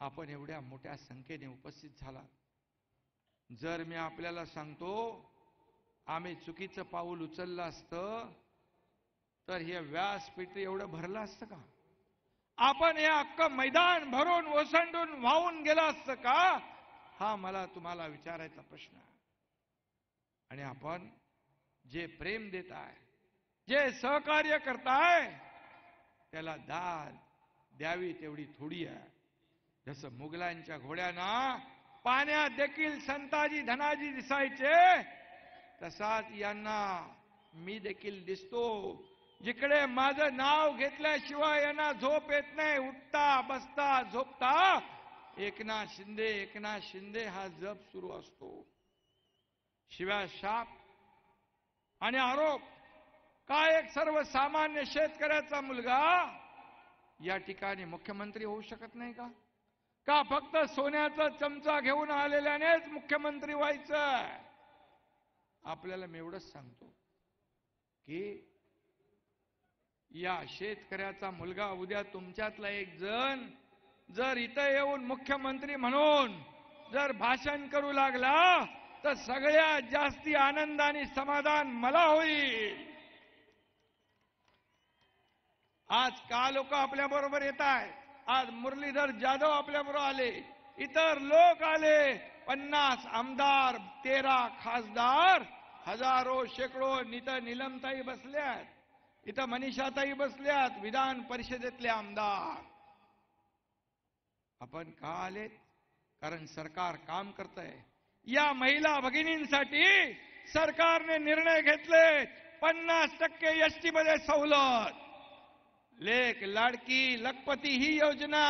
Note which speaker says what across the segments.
Speaker 1: आपण एवढ्या मोठ्या संख्येने उपस्थित झाला. जर मी आपल्याला सांगतो आम्ही चुकीचं पाऊल उचललं असतं तर हे व्यासपीठ एवढं भरलं असतं का? आपण हे अख्खं मैदान भरून ओसंडून वाहून गेलं असतं का? हा मला तुम्हाला विचारायचा प्रश्न आहे. आणि आपण जे प्रेम देताय, जे सहकार्य करताय, त्याला दाद द्यावी तेवढी थोडी आहे. जसं मुघलांच्या घोड्यांना पाण्यात देखील संताजी धनाजी दिसायचे, तसाच यांना मी देखील दिसतो. जिकडे माझं नाव घेतल्याशिवाय यांना झोप येत नाही. उठता बसता झोपता एकनाथ शिंदे एकनाथ शिंदे हा जप सुरू असतो. शिवाय शाप आणि आरोप. काय एक सर्वसामान्य शेतकऱ्याचा मुलगा या ठिकाणी मुख्यमंत्री होऊ शकत नाही का? का फक्त सोन्याचा चमचा घेऊन आलेल्यानेच मुख्यमंत्री व्हायचं? आपल्याला मी एवढंच सांगतो की या शेतकऱ्याचा मुलगा उद्या तुमच्यातला एक जण जर इथं येऊन मुख्यमंत्री म्हणून जर भाषण करू लागला तर सगळ्यात जास्ती आनंद आणि समाधान मला होईल. आज का लोक आपल्या बरोबर येत आहेत. आज मुरलीधर जाधव आपल्या बरोबर आले, इतर लोक आले, 50 आमदार, 13 खासदार, हजारो शेकडो. इथं नीलमताई बसल्यात, इथं मनीषाताई बसल्यात, विधान परिषदेतले आमदार. आपण का आले? कारण सरकार काम करतंय. या महिला भगिनींसाठी सरकारने निर्णय घेतले 50% एसटी मध्ये सवलत. लेक लाडकी लखपती ही योजना.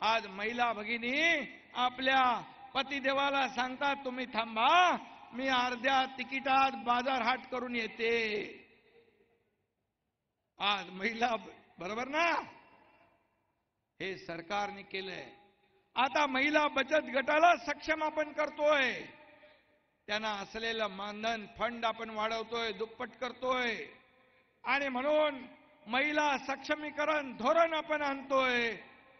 Speaker 1: आज महिला भगिनी आपल्या पतिदेवाला सांगतात तुम्ही थांबा, मी अर्ध्या तिकिटात बाजार हाट करून येते. आज महिला बरोबर ना? हे सरकारने केलंय. आता महिला बचत गटाला सक्षम आपण करतोय. त्यांना असलेलं मानधन फंड आपण वाढवतोय, दुप्पट करतोय. आणि म्हणून महिला सक्षमीकरण धोरण आपण आणतोय.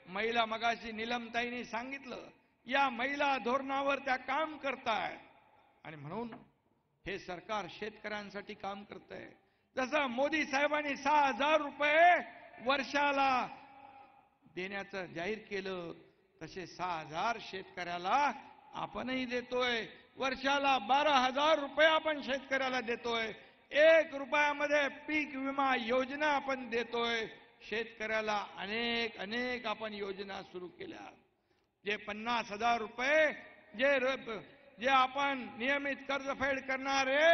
Speaker 1: महिला मगाशी नीलमताईंनी सांगितलं, या महिला धोरणावर त्या काम करतायत. आणि म्हणून हे सरकार शेतकऱ्यांसाठी काम करतंय. जसं मोदी साहेबांनी 6,000 रुपये वर्षाला देण्याचं जाहीर केलं, तसे 6,000 शेतकऱ्याला आपणही देतोय. वर्षाला 12,000 रुपये आपण शेतकऱ्याला देतोय. 1 रुपयामध्ये पीक विमा योजना आपण देतोय. शेतकऱ्याला अनेक अनेक आपण योजना सुरू केल्या. जे 50,000 रुपये जे आपण नियमित कर्जफेड करणारे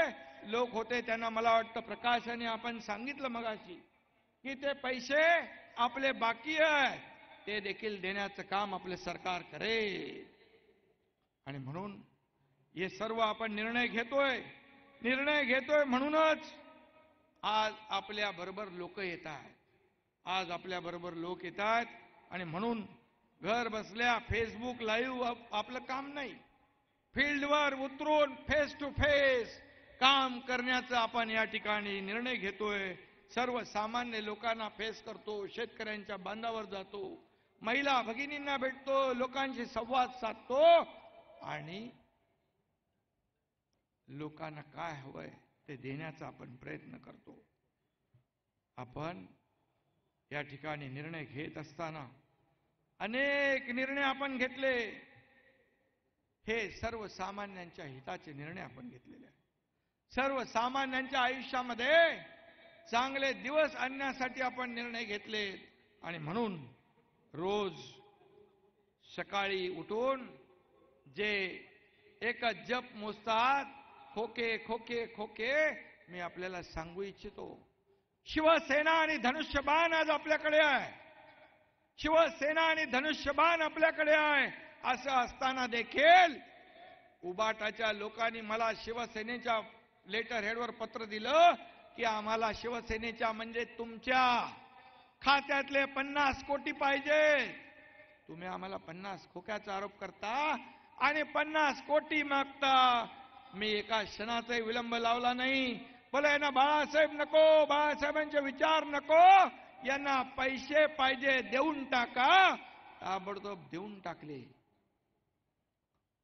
Speaker 1: लोक होते त्यांना मला वाटतं प्रकाशाने आपण सांगितलं मगाशी की ते पैसे आपले बाकी आहे ते देखील देण्याचं काम आपले सरकार करेल. आणि म्हणून हे सर्व आपण निर्णय घेतोय म्हणूनच आज आपल्या बरोबर लोक येत आहेत. आज आपल्या बरोबर लोक येत आहेत. आणि म्हणून घर बसल्या फेसबुक लाईव्ह आपलं काम नाही. फील्डवर उतरून फेस टू फेस काम करण्याचा आपण या ठिकाणी निर्णय घेतोय. सर्वसामान्य लोकांना फेस करतो, शेतकऱ्यांच्या बांधावर जातो, महिला भगिनींना भेटतो, लोकांशी संवाद साधतो आणि लोकांना काय हवंय ते देण्याचा आपण प्रयत्न करतो. आपण या ठिकाणी निर्णय घेत असताना अनेक निर्णय आपण घेतले. हे सर्वसामान्यांच्या हिताचे निर्णय आपण घेतलेले आहेत. सर्वसामान्यांच्या आयुष्यामध्ये चांगले दिवस आणण्यासाठी आपण निर्णय घेतले. आणि म्हणून रोज सकाळी उठून जे एकच जप मोजतात, खोके खोके खोके, मी आपल्याला सांगू इच्छितो. शिवसेना आणि धनुष्यबाण आज आपल्याकडे आहे. शिवसेना आणि धनुष्यबाण आपल्याकडे आहे. असं असताना देखील उबाटाच्या लोकांनी मला शिवसेनेच्या लेटर हेडवर पत्र दिलं की आम्हाला शिवसेनेच्या म्हणजे तुमच्या खात्यातले 50 कोटी पाहिजे. तुम्ही आम्हाला 50 खोक्याचा आरोप करता आणि 50 कोटी मागता. मी एका क्षणाचाही विलंब लावला नाही. बोला यांना बाळासाहेब नको, बाळासाहेबांचे विचार नको, यांना पैसे पाहिजे देऊन टाका. ताबडतोब देऊन टाकले.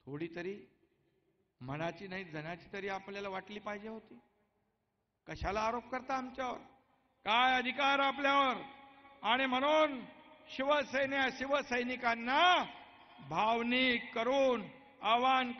Speaker 1: थोडी तरी मनाची नाही जनाची तरी आपल्याला वाटली पाहिजे होती. कशाला आरोप करता आमच्यावर? काय अधिकार आपल्यावर? आणि म्हणून शिवसैनिकांना भावनिक करून आवाहन